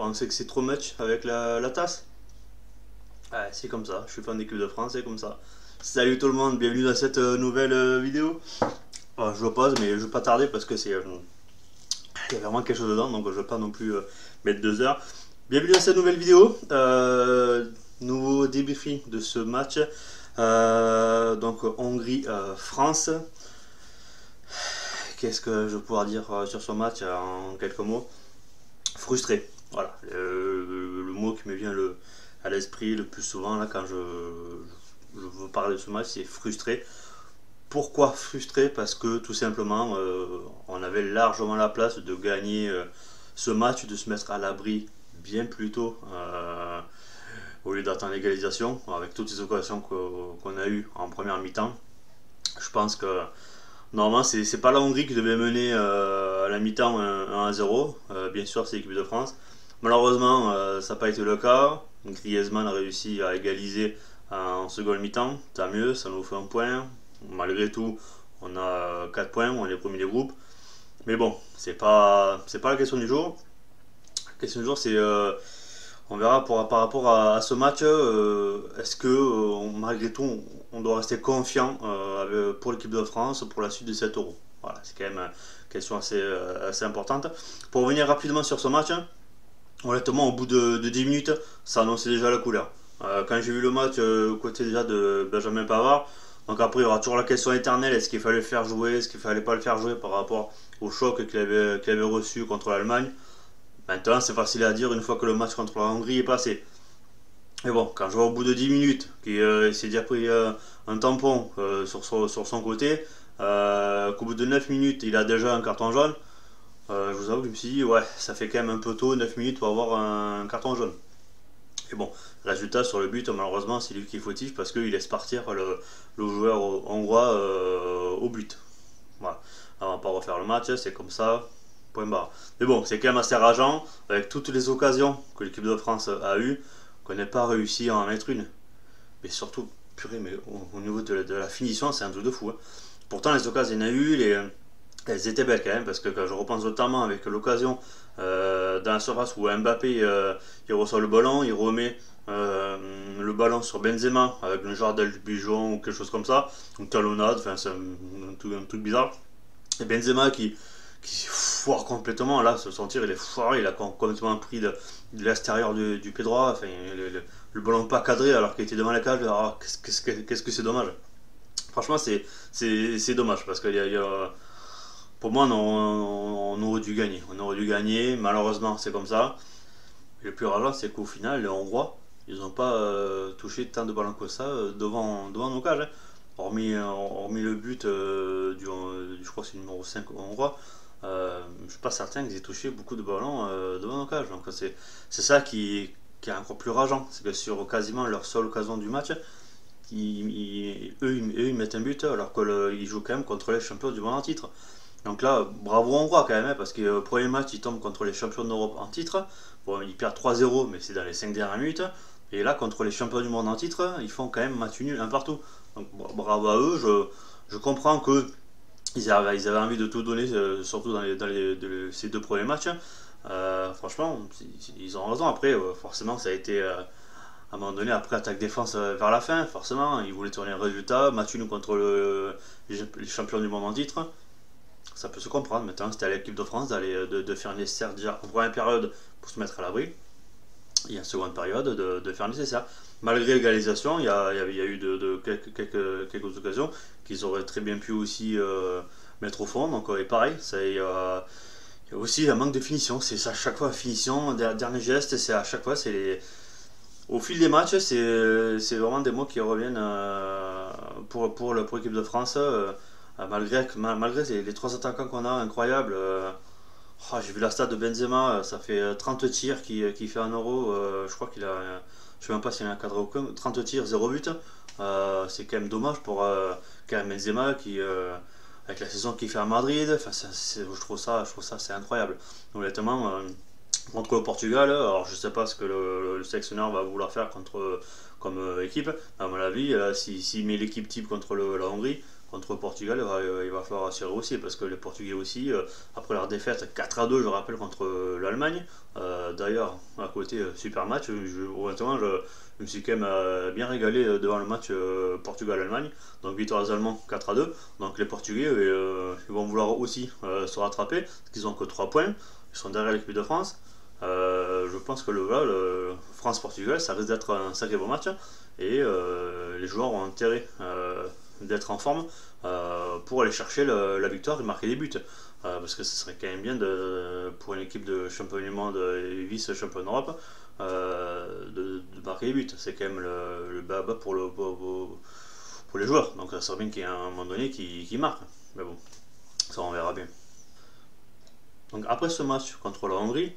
pensez que c'est trop much avec la tasse? Ouais, c'est comme ça, je suis fan d'équipe de France, c'est comme ça. Salut tout le monde, bienvenue dans cette nouvelle vidéo. Je pose, mais je vais pas tarder parce que il y a vraiment quelque chose dedans, donc je vais pas non plus mettre 2 heures. Bienvenue dans cette nouvelle vidéo. Nouveau débriefing de ce match. Donc Hongrie-France. Qu'est-ce que je vais pouvoir dire sur ce match en quelques mots? Frustré. Voilà, le mot qui me vient à l'esprit le plus souvent là quand je veux parler de ce match, c'est frustré. Pourquoi frustré? Parce que tout simplement, on avait largement la place de gagner ce match, de se mettre à l'abri bien plus tôt au lieu d'attendre l'égalisation, avec toutes les occasions qu'on a eues en première mi-temps. Je pense que normalement, c'est pas la Hongrie qui devait mener à la mi-temps 1-0. Bien sûr, c'est l'équipe de France. Malheureusement, ça n'a pas été le cas. Griezmann a réussi à égaliser en seconde mi-temps. Tant mieux, ça nous fait un point. Malgré tout, on a 4 points, on est premier des groupes. Mais bon, c'est pas la question du jour. La question du jour, c'est on verra par rapport à ce match, est-ce que malgré tout on doit rester confiant pour l'équipe de France pour la suite de cet Euro. Voilà, c'est quand même une question assez importante. Pour revenir rapidement sur ce match, honnêtement au bout de 10 minutes, ça annonçait déjà la couleur. Quand j'ai vu le match côté déjà de Benjamin Pavard, donc après il y aura toujours la question éternelle, est-ce qu'il fallait le faire jouer, est-ce qu'il fallait pas le faire jouer par rapport au choc qu'il avait reçu contre l'Allemagne. Maintenant, c'est facile à dire une fois que le match contre la Hongrie est passé. Mais bon, quand je vois au bout de 10 minutes qu'il s'est déjà pris un tampon sur son côté, qu'au bout de 9 minutes il a déjà un carton jaune, je vous avoue que je me suis dit, ouais, ça fait quand même un peu tôt, 9 minutes pour avoir un carton jaune. Et bon, résultat sur le but, malheureusement, c'est lui qui est fautif parce qu'il laisse partir le joueur hongrois au but. Voilà. On va pas refaire le match, c'est comme ça. Point barre. Mais bon, c'est quand même assez rageant, avec toutes les occasions que l'équipe de France a eues, qu'on n'ait pas réussi à en mettre une. Mais surtout, purée, mais au niveau de la finition, c'est un truc de fou. Hein. Pourtant, les occasions, il y en a eu, elles étaient belles quand même, parce que quand je repense notamment avec l'occasion dans la surface où Mbappé il reçoit le ballon, il remet le ballon sur Benzema avec un genre d'aile du pigeon ou quelque chose comme ça, une talonnade, enfin c'est un truc bizarre. Et Benzema qui foire complètement, là, son tir il est foiré, il a complètement pris de l'extérieur du pied droit, enfin, le ballon pas cadré alors qu'il était devant la cage, qu'est-ce que c'est dommage. Franchement, c'est dommage parce que pour moi, on aurait dû gagner. On aurait dû gagner, malheureusement, c'est comme ça. Et le plus rageant, c'est qu'au final, les Hongrois, ils n'ont pas touché tant de ballons que ça devant nos cages. Hein. Hormis le but je crois que c'est le numéro 5 hongrois, je ne suis pas certain qu'ils aient touché beaucoup de ballons devant nos cages. Donc c'est ça qui est encore plus rageant. C'est que sur quasiment leur seule occasion du match, ils mettent un but alors qu'ils jouent quand même contre les champions du monde en titre. Donc là, bravo Hongrois quand même, hein, parce que le premier match, ils tombent contre les champions d'Europe en titre. Bon, ils perdent 3-0, mais c'est dans les 5 dernières minutes. Et là, contre les champions du monde en titre, ils font quand même match nul un partout. Donc bravo à eux, je comprends qu'ils avaient envie de tout donner, surtout dans ces 2 premiers matchs. Franchement, ils ont raison. Après, forcément, ça a été à un moment donné, après attaque-défense vers la fin, forcément, ils voulaient tourner un résultat. Match nul contre les champions du monde en titre. Ça peut se comprendre. Maintenant, c'était à l'équipe de France de faire le nécessaire déjà en première période pour se mettre à l'abri. Et en seconde période, de faire le nécessaire. Malgré l'égalisation, il y a eu quelques occasions qu'ils auraient très bien pu aussi mettre au fond. Donc, et pareil, il y a aussi un manque de finition. C'est à chaque fois la finition, dernier geste, c'est à chaque fois, au fil des matchs, c'est vraiment des mots qui reviennent pour l'équipe de France. Malgré les 3 attaquants qu'on a, incroyables. J'ai vu la stat de Benzema, ça fait 30 tirs qu'il fait en Euro. Je crois qu'il a. Je ne sais même pas s'il a un cadre aucun. 30 tirs, 0 but. C'est quand même dommage pour quand même Benzema avec la saison qu'il fait à Madrid. Enfin, je trouve ça c'est incroyable. Honnêtement, contre le Portugal, alors je ne sais pas ce que le sélectionneur va vouloir faire comme équipe. À mon avis, s'il met l'équipe type contre la Hongrie, contre le Portugal, il va falloir assurer aussi, parce que les Portugais aussi, après leur défaite 4-2, je rappelle, contre l'Allemagne, d'ailleurs, à côté, super match, honnêtement, je me suis quand même bien régalé devant le match Portugal-Allemagne, donc victoire des Allemands 4-2, donc les Portugais, ils vont vouloir aussi se rattraper, parce qu'ils ont que 3 points, ils sont derrière l'équipe de France. Je pense que le France-Portugal, ça risque d'être un sacré bon match, et les joueurs ont intérêt d'être en forme pour aller chercher la victoire et marquer des buts. Parce que ce serait quand même bien pour une équipe de champion du monde et vice-champion d'Europe de marquer des buts. C'est quand même le bas pour les joueurs. Donc ça serait bien qu'il y ait un moment donné qui marque. Mais bon, ça on verra bien. Donc après ce match contre la Hongrie,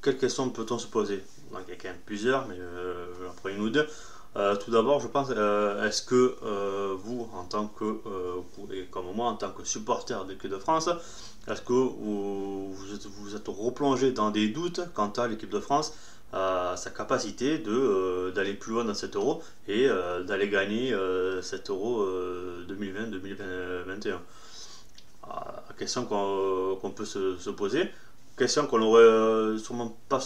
quelles questions peut-on se poser? Donc il y a quand même plusieurs, mais j'en prends une ou deux. Tout d'abord, je pense, est-ce que vous, en tant que, et comme moi, en tant que supporter de l'équipe de France, est-ce que vous êtes replongé dans des doutes quant à l'équipe de France, à sa capacité d'aller plus loin dans cet euro et d'aller gagner cet euro 2020-2021? Question qu'on peut se poser, question qu'on aurait sûrement pas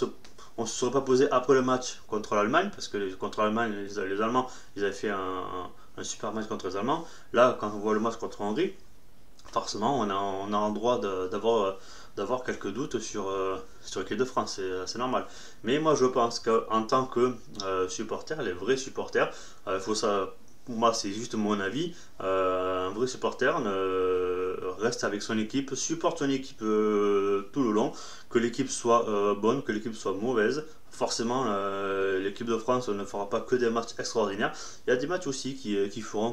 on ne se serait pas posé après le match contre l'Allemagne, parce que contre l'Allemagne, les Allemands, ils avaient fait un super match contre les Allemands. Là, quand on voit le match contre la Hongrie, forcément, on a le droit d'avoir quelques doutes sur l'équipe de France, c'est normal. Mais moi, je pense qu'en tant que supporter, les vrais supporters, faut ça. Moi, c'est juste mon avis. Un vrai supporter reste avec son équipe, supporte son équipe tout le long, que l'équipe soit bonne, que l'équipe soit mauvaise. Forcément, l'équipe de France ne fera pas que des matchs extraordinaires. Il y a des matchs aussi qui ne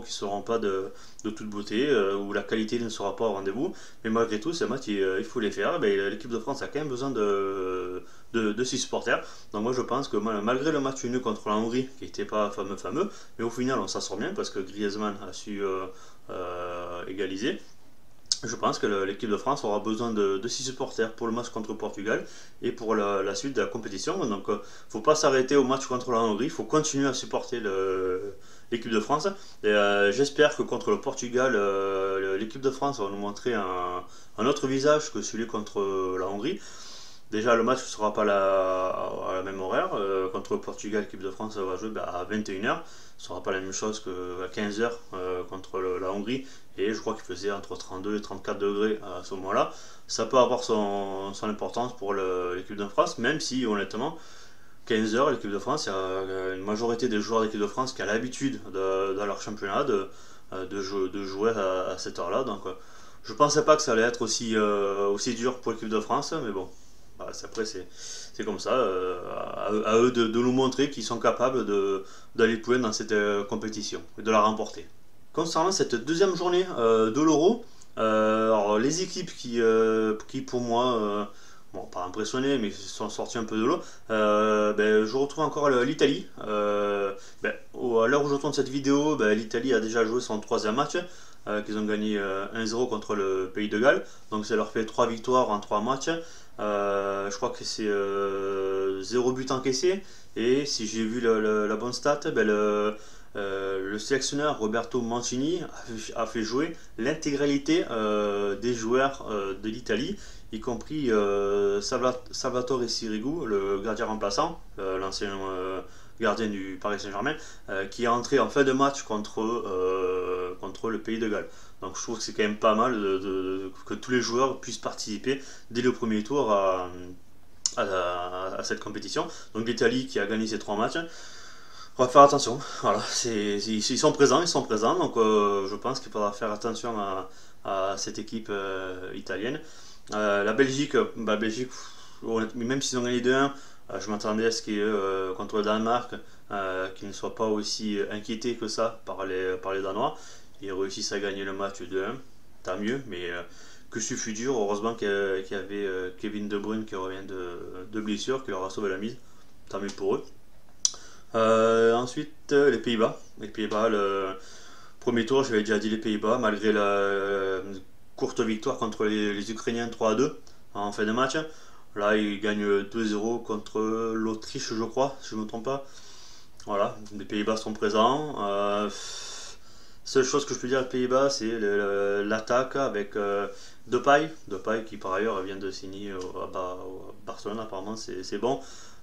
seront pas de toute beauté, où la qualité ne sera pas au rendez-vous. Mais malgré tout, ces matchs, il faut les faire. L'équipe de France a quand même besoin de ses supporters. Donc moi, je pense que malgré le match nul contre la Hongrie, qui n'était pas fameux, mais au final, on s'en sort bien parce que Griezmann a su égaliser. Je pense que l'équipe de France aura besoin de 6 supporters pour le match contre le Portugal et pour la suite de la compétition. Donc il ne faut pas s'arrêter au match contre la Hongrie, il faut continuer à supporter l'équipe de France. Et j'espère que contre le Portugal, l'équipe de France va nous montrer un autre visage que celui contre la Hongrie. Déjà, le match ne sera pas à la même horaire. Contre le Portugal, l'équipe de France va jouer à 21h. Ce ne sera pas la même chose qu'à 15h contre la Hongrie. Et je crois qu'il faisait entre 32 et 34 degrés à ce moment-là. Ça peut avoir son importance pour l'équipe de France, même si honnêtement, 15h, l'équipe de France, il y a une majorité des joueurs de l'équipe de France qui a l'habitude dans leur championnat de jouer à cette heure-là. Donc je ne pensais pas que ça allait être aussi dur pour l'équipe de France, mais bon. Après, c'est comme ça. À eux de nous montrer qu'ils sont capables d'aller plus loin dans cette compétition et de la remporter. Concernant cette deuxième journée de l'Euro, alors les équipes qui pour moi, bon, pas impressionnées, mais qui sont sorties un peu de l'eau, je retrouve encore l'Italie. À l'heure où je tourne cette vidéo, l'Italie a déjà joué son troisième match, qu'ils ont gagné 1-0 contre le Pays de Galles. Donc ça leur fait 3 victoires en 3 matchs. Je crois que c'est 0 but encaissé. Et si j'ai vu la bonne stat, le sélectionneur Roberto Mancini a fait jouer l'intégralité des joueurs de l'Italie, y compris Salvatore Sirigu, le gardien remplaçant, l'ancien gardien du Paris Saint-Germain, qui est entré en fin de match contre le Pays de Galles. Donc je trouve que c'est quand même pas mal que tous les joueurs puissent participer dès le premier tour à cette compétition. Donc l'Italie qui a gagné ces 3 matchs. On va faire attention, voilà, ils sont présents, donc je pense qu'il faudra faire attention à cette équipe italienne. La Belgique, même s'ils ont gagné 2-1, je m'attendais à ce qu'ils contre le Danemark, qu'ils ne soient pas aussi inquiétés que ça par les Danois. Ils réussissent à gagner le match 2-1, tant mieux, mais que ce fut dur. Heureusement qu'il y avait Kevin De Bruyne qui revient de blessure, qui leur a sauvé la mise, tant mieux pour eux. Ensuite, les Pays-Bas. Le premier tour, j'avais déjà dit les Pays-Bas, malgré la courte victoire contre les Ukrainiens 3-2 en fin de match. Là, ils gagnent 2-0 contre l'Autriche, je crois, si je ne me trompe pas. Voilà, les Pays-Bas sont présents. Seule chose que je peux dire aux Pays-Bas, c'est l'attaque avec Depay qui par ailleurs vient de signer au Barcelone, apparemment c'est bon.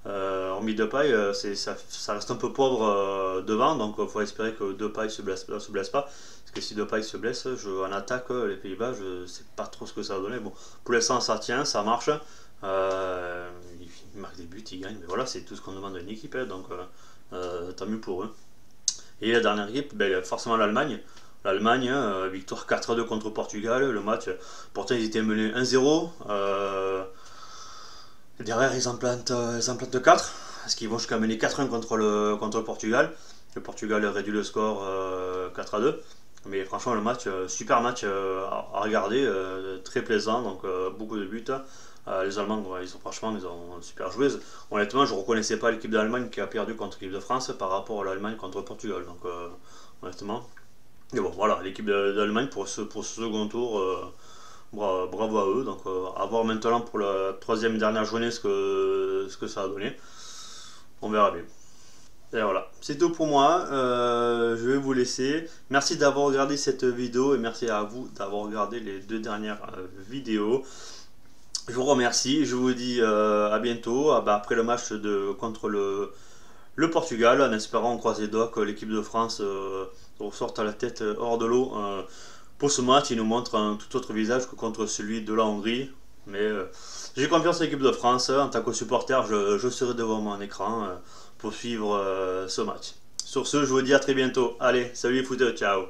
Hormis Depay, ça reste un peu pauvre devant, donc il faut espérer que Depay se blesse pas. Parce que si Depay se blesse, en attaque, les Pays-Bas, je sais pas trop ce que ça va donner. Bon, pour l'instant ça tient, ça marche. Ils marquent des buts, ils gagnent, mais voilà, c'est tout ce qu'on demande à une équipe, hein, donc tant mieux pour eux. Et la dernière équipe, ben, forcément l'Allemagne. L'Allemagne, victoire 4-2 contre Portugal. Le match, pourtant ils étaient menés 1-0. Derrière, ils en plantent 4. Parce qu'ils vont jusqu'à mener 4-1 contre le Portugal. Le Portugal réduit le score 4-2. Mais franchement, le match, super match à regarder, très plaisant, donc beaucoup de buts. Les Allemands, ils ont super joué. Honnêtement, je ne reconnaissais pas l'équipe d'Allemagne qui a perdu contre l'équipe de France par rapport à l'Allemagne contre le Portugal. Donc, honnêtement. Mais bon, voilà, l'équipe d'Allemagne pour ce second tour, bravo à eux. Donc, à voir maintenant pour la troisième et dernière journée ce que ça a donné. On verra bien. Et voilà, c'est tout pour moi. Je vais vous laisser. Merci d'avoir regardé cette vidéo et merci à vous d'avoir regardé les 2 dernières vidéos. Je vous remercie. Je vous dis à bientôt. Après le match contre le Portugal, en espérant croiser les doigts que l'équipe de France ressorte à la tête hors de l'eau. Pour ce match, il nous montre un tout autre visage que contre celui de la Hongrie. Mais j'ai confiance en l'équipe de France. En tant que supporter, je serai devant mon écran pour suivre ce match. Sur ce, je vous dis à très bientôt. Allez, salut les footeux, ciao.